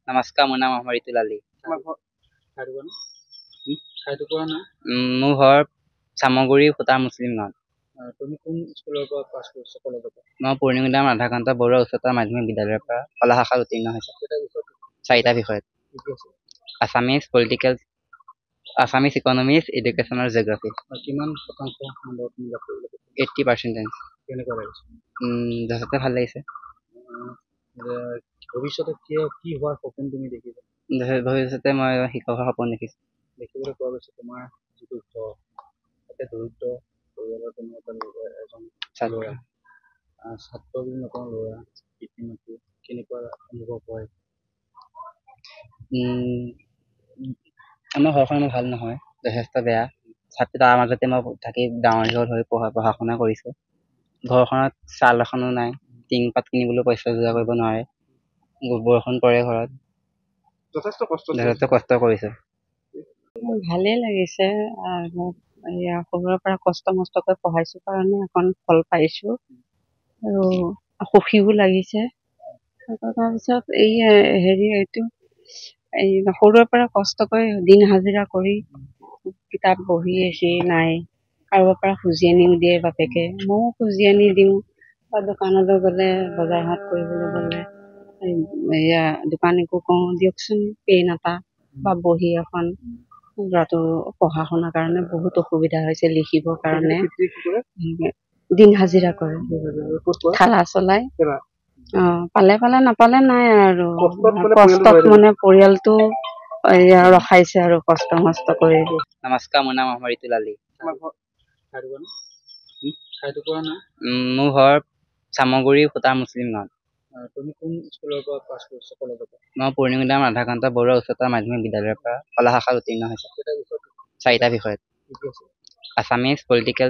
নমস্কাৰ, মোৰ নাম অমৰিতুল আলী। মোৰ ঘৰ চামগুৰি ফুটা মুছলিম গাঁৱত। তুমি কোন স্কুলৰ পৰা পাছ কৰিছা কলেজত? মই পূৰ্ণিমুদাম ৰাধাকান্ত বৰুৱা উচ্চতৰ মাধ্যমিক বিদ্যালয়ৰ পৰা কলা শাখাত উত্তীৰ্ণ হৈছোঁ। 4টা বিষয়ত: Assamese, political, Assamese economics, education আৰু জিঅ'গ্ৰাফী। কিমান শতাংশ নম্বৰ তুমি লাভ কৰিলা? 80%। কেনেকুৱা লাগিছে? যথেষ্ট ভাল লাগিছে। ভৱিষ্যতে কি হোৱাৰ সপোন তুমি দেখিছা? ভৱিষ্যতে মই শিক্ষকৰ সপোন দেখিছোঁ। দেখিবলৈ পোৱা গৈছে তোমাৰ যিটো ঘৰ, তাতে দৰিদ্ৰ পৰিয়ালৰ তুমি এজন ল'ৰা, ছাত্ৰ বুলি নকওঁ, ল'ৰা, পিতৃ মাতৃ, কেনেকুৱা অনুভৱ হয়? আমাৰ ঘৰখন ভাল নহয়, যথেষ্ট বেয়া। তাৰ মাজতে মই থাকি ডাঙৰ দীঘল হৈ পঢ়া শুনা কৰিছোঁ। ঘৰখনত চাল এখনো নাই, টিংপাত কিনিবলৈ পইচা যোগাৰ কৰিব নোৱাৰে। বৰষুণ পৰে ঘৰত, যথেষ্ট কষ্ট কৰিছোঁ। ভালেই লাগিছে। সৰুৰে পৰা কষ্ট মষ্টকৈ পঢ়াইছোঁ কাৰণে এখন ফল পাইছোঁ আৰু সুখীও লাগিছে। তাৰপিছত সৰুৰে পৰা কষ্ট কৰি দিন হাজিৰা কৰি কিতাপ বহি এচি নাই, কাৰোবাৰ পৰা খুজি আনিও দিয়ে বাপেকে, ময়ো খুজি আনি দিওঁ। বা দোকানলৈ গ'লে, বজাৰ হাট কৰিবলৈ গ'লে দোকানীকো কওঁ দিয়কচোন পেন এটা বা বহী এখন। ল'ৰাটো পঢ়া শুনাৰ কাৰণে বহুত অসুবিধা হৈছে, লিখিবৰ কাৰণে দিন হাজিৰা কৰে, ঠেলা চলাই। পালে নাপালে নাই আৰু কষ্টত মানে পৰিয়ালটো ৰখাইছে আৰু কষ্ট মষ্ট কৰি। নমস্কাৰ, মোৰ নাম অমৰিতুল আলী। মোৰ ঘৰ চামগুৰি ফুটা মুছলিম গাঁৱত। তুমি কোন স্কুলৰ পৰা পাছ কৰিছা কলেজত? মই পূৰ্ণিমুদাম ৰাধাকান্ত বৰুৱা উচ্চতৰ মাধ্যমিক বিদ্যালয়ৰ পৰা কলা শাখাত উত্তীৰ্ণ হৈছোঁ। 4টা বিষয়ত: Assamese, political,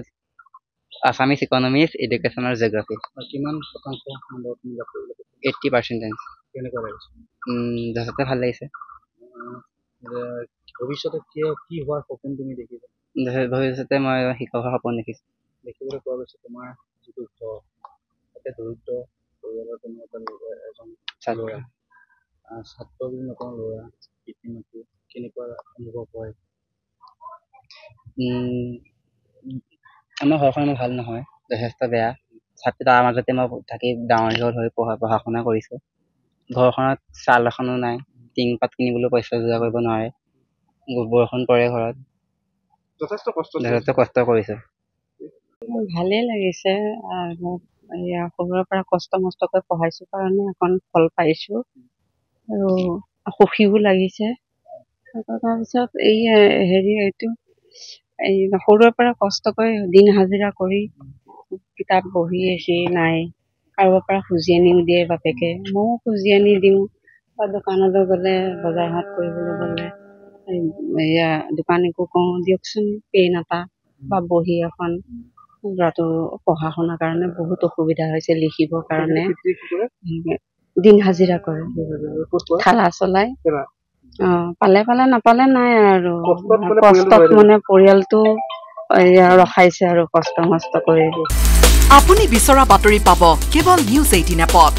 Assamese economics, education আৰু জিঅ'গ্ৰাফী। কিমান শতাংশ নম্বৰ তুমি লাভ কৰিলা? 80%। কেনেকুৱা লাগিছে? যথেষ্ট ভাল লাগিছে। ভৱিষ্যতে কি হোৱাৰ সপোন তুমি দেখিছা? ভৱিষ্যতে মই শিক্ষকৰ সপোন দেখিছোঁ। দেখিবলৈ পোৱা গৈছে তোমাৰ যিটো ঘৰ, তাতে দৰিদ্ৰ পৰিয়ালৰ তুমি এজন ল'ৰা, ছাত্ৰ বুলি নকওঁ, ল'ৰা, পিতৃ মাতৃ, কেনেকুৱা অনুভৱ হয়? আমাৰ ঘৰখন ভাল নহয়, যথেষ্ট বেয়া। তাৰ মাজতে মই থাকি ডাঙৰ দীঘল হৈ পঢ়া শুনা কৰিছোঁ। ঘৰখনত চাল এখনো নাই, টিংপাত কিনিবলৈ পইচা যোগাৰ কৰিব নোৱাৰে। বৰষুণ পৰে ঘৰত, যথেষ্ট কষ্ট কৰিছোঁ। ভালেই লাগিছে। সৰুৰে পৰা কষ্ট মষ্টকৈ পঢ়াইছোঁ কাৰণে এখন ফল পাইছোঁ আৰু সুখীও লাগিছে। তাৰপিছত সৰুৰে পৰা কষ্ট কৰি দিন হাজিৰা কৰি কিতাপ বহি এচি নাই, কাৰোবাৰ পৰা খুজি আনিও দিয়ে বাপেকে, ময়ো খুজি আনি দিওঁ। বা দোকানলৈ গ'লে, বজাৰ হাট কৰিবলৈ গ'লে দোকানীকো কওঁ দিয়কচোন পেন এটা বা বহী এখন। ল'ৰাটো পঢ়া শুনাৰ কাৰণে বহুত অসুবিধা হৈছে, লিখিবৰ কাৰণে দিন হাজিৰা কৰে, ঠেলা চলাই। পালে নাপালে নাই আৰু কষ্টত মানে পৰিয়ালটো ৰখাইছে আৰু কষ্ট মষ্ট কৰি। আপুনি বিচৰা বাতৰি পাব কেৱল নিউজ 18 এপত।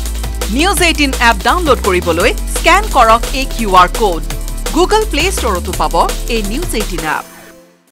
নিউজ 18 এপ ডাউনলোড কৰিবলৈ স্কেন কৰক এই QR কোড। গুগল প্লে ষ্টৰতো পাব এই নিউজ 18 এপ।